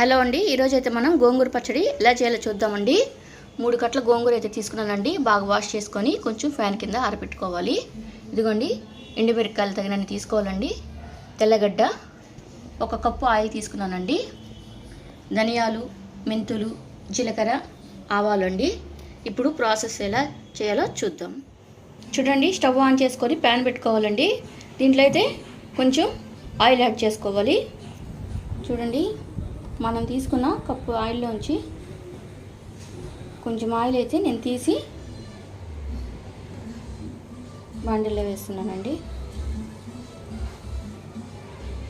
Hello అండి, ఈరోజు అయితే మనం గోంగూర పచ్చడి ఎలా చేయాలో చూద్దామండి. 3 కట్టల గోంగూర అయితే తీసుకున్నానండి. బాగా వాష్ చేసుకొని కొంచెం ఫ్యాన్ కింద ఆరబెట్టుకోవాలి. ఇదిగోండి, ఎండుమిరపకాయలు తగినన్ని తీసుకోవాలండి. తెల్లగడ్డ, 1 కప్పు ఆయిల్ తీసుకున్నానండి. ధనియాలు, మెంతులు, జీలకర్ర, ఆవాలు అండి. ఇప్పుడు ప్రాసెస్ ఎలా చేయాలో చూద్దాం. చూడండి, స్టవ్ ఆన్ చేసుకొని ప్యాన్ పెట్టుకోవాలండి. దీంట్లో అయితే కొంచెం ఆయిల్ యాడ్ చేసుకోవాలి. చూడండి, మనం తీసుకున్న కప్పు ఆయిల్లోంచి కొంచెం ఆయిల్ అయితే నేను తీసి బాండిల్లో వేస్తున్నానండి.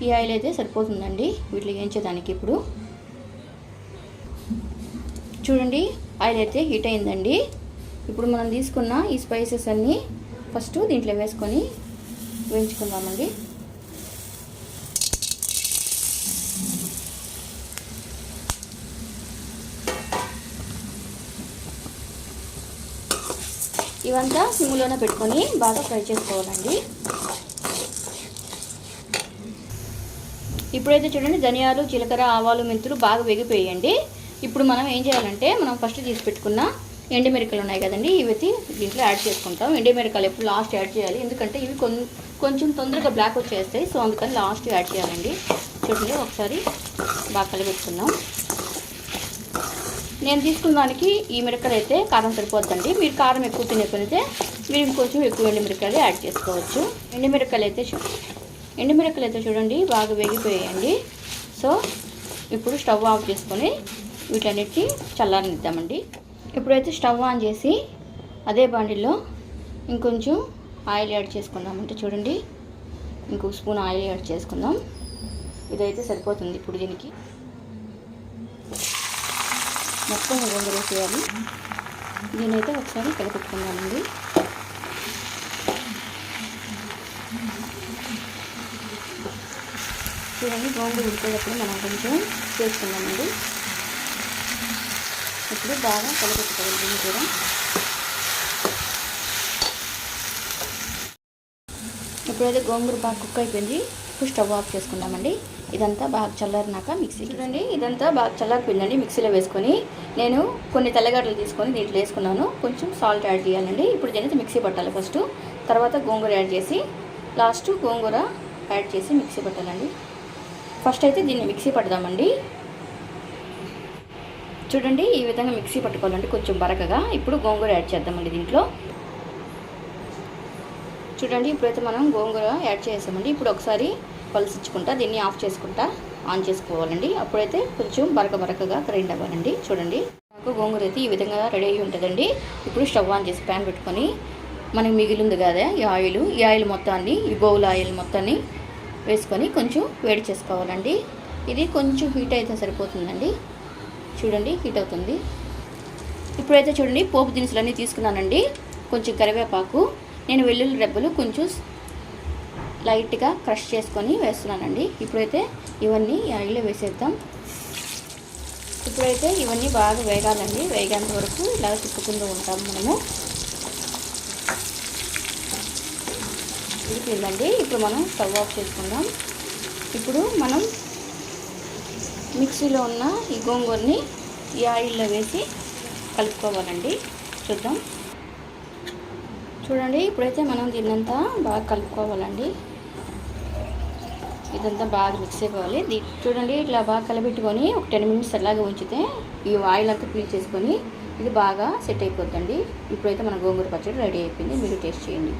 ఈ ఆయిల్ అయితే సరిపోతుందండి వీటిని వేయించేదానికి. ఇప్పుడు చూడండి, ఆయిల్ అయితే హీట్ అయిందండి. ఇప్పుడు మనం తీసుకున్న ఈ స్పైసెస్ అన్నీ ఫస్ట్ దీంట్లో వేసుకొని వేయించుకుందామండి. ఇవంతా సిమ్లోనే పెట్టుకొని బాగా ఫ్రై చేసుకోవాలండి. ఇప్పుడైతే చూడండి, ధనియాలు, జీలకర్ర, ఆవాలు, మెంతులు బాగా వేగిపోయాయండి. ఇప్పుడు మనం ఏం చేయాలంటే, మనం ఫస్ట్ తీసి పెట్టుకున్న ఎండుమిరపకాయలు ఉన్నాయి కదండి, ఇవి దీంట్లో యాడ్ చేసుకుంటాం. ఎండుమిరపకాయలు ఎప్పుడు లాస్ట్ యాడ్ చేయాలి, ఎందుకంటే ఇవి కొంచెం తొందరగా బ్లాక్ వచ్చేస్తాయి. సో అందుకని లాస్ట్ యాడ్ చేయాలండి. చూడండి, ఒకసారి బాగా కలిపెట్టుకుందాం. నేను తీసుకున్న దానికి ఈ మిరపకాయలు అయితే కారం సరిపోద్దండి. మీరు కారం ఎక్కువ తినేకపోతే మీరు ఇంకొంచెం ఎక్కువ ఎండుమిరపకాయలు యాడ్ చేసుకోవచ్చు. ఎండుమిరపకాయలు అయితే చూడండి బాగా వేగిపోయాయండి. సో ఇప్పుడు స్టవ్ ఆఫ్ చేసుకొని వీటన్నిటికీ చల్లారనిద్దామండి. ఇప్పుడైతే స్టవ్ ఆన్ చేసి అదే బాండిల్లో ఇంకొంచెం ఆయిల్ యాడ్ చేసుకుందామంటే, చూడండి ఇంకొక స్పూన్ ఆయిల్ యాడ్ చేసుకుందాం. ఇదైతే సరిపోతుంది. ఇప్పుడు దీనికి మొత్తం గోంగూర వేసేయాలి. దీనైతే ఒకసారి కలిపెట్టుకుందామండి. చూడండి, గోంగూర ఉడికేటప్పుడు మనం కొంచెం చేసుకుందామండి. ఇప్పుడు బాగా కలిపెట్టుకోవాలి. దీన్ని కూడా ఇప్పుడైతే గోంగూర బాగా కుక్ అయిపోయింది. ఇప్పుడు స్టవ్ ఆఫ్ చేసుకుందామండి. ఇదంతా బాగా చల్లారినాక మిక్సీ, చూడండి ఇదంతా బాగా చల్లారిపోయిందండి. మిక్సీలో వేసుకొని నేను కొన్ని తెల్లగడ్డలు తీసుకొని దీంట్లో వేసుకున్నాను. కొంచెం సాల్ట్ యాడ్ చేయాలండి. ఇప్పుడు దీనికి మిక్సీ పట్టాలి ఫస్ట్, తర్వాత గోంగూర యాడ్ చేసి లాస్ట్ గోంగూర యాడ్ చేసి మిక్సీ పట్టాలండి. ఫస్ట్ అయితే దీన్ని మిక్సీ పడదామండి. చూడండి, ఈ విధంగా మిక్సీ పట్టుకోవాలండి కొంచెం బరకగా. ఇప్పుడు గోంగూర యాడ్ చేద్దామండి దీంట్లో. చూడండి, ఇప్పుడైతే మనం గోంగూర యాడ్ చేసామండి. ఇప్పుడు ఒకసారి పలుసుకుంటా దీన్ని ఆఫ్ చేసుకుంటా ఆన్ చేసుకోవాలండి. అప్పుడైతే కొంచెం బరకగా గ్రైండ్ అవ్వాలండి. చూడండి, నాకు గోంగూర అయితే ఈ విధంగా రెడీ అయ్యి ఉంటుందండి. ఇప్పుడు స్టవ్ ఆన్ చేసి ప్యాన్ పెట్టుకొని మనకి మిగిలింది కదా ఈ ఆయిల్ మొత్తాన్ని, ఈ బౌల్ ఆయిల్ మొత్తాన్ని వేసుకొని కొంచెం వేడి చేసుకోవాలండి. ఇది కొంచెం హీట్ అయితే సరిపోతుందండి. చూడండి, హీట్ అవుతుంది. ఇప్పుడైతే చూడండి, పోపు దినుసులన్నీ తీసుకున్నానండి. కొంచెం కరివేపాకు, నేను వెల్లుల్లి రెబ్బలు కొంచెం లైట్గా క్రష్ చేసుకొని వేస్తున్నానండి. ఇప్పుడైతే ఇవన్నీ ఆయిల్లో వేసేద్దాం. ఇప్పుడైతే ఇవన్నీ బాగా వేగాలండి. వేగేంత వరకు ఇలా తిప్పుకుంటూ ఉంటాం మనము. ఇది ఇప్పుడు మనం స్టవ్ ఆఫ్ చేసుకుందాం. ఇప్పుడు మనం మిక్సీలో ఉన్న ఈ గోంగూరని ఈ ఆయిల్లో వేసి కలుపుకోవాలండి. చూద్దాం. చూడండి, ఇప్పుడైతే మనం దీన్నంతా బాగా కలుపుకోవాలండి. ఇదంతా బాగా మిక్స్ అయిపోవాలి. చూడండి, ఇట్లా బాగా కలబెట్టుకొని ఒక 10 మినిట్స్ అలాగే ఉంచితే ఈ ఆయిల్ అంతా పీల్ చేసుకొని ఇది బాగా సెట్ అయిపోద్దండి. ఇప్పుడైతే మన గోంగూర పచ్చడి రెడీ అయిపోయింది. మీరు టేస్ట్ చేయండి.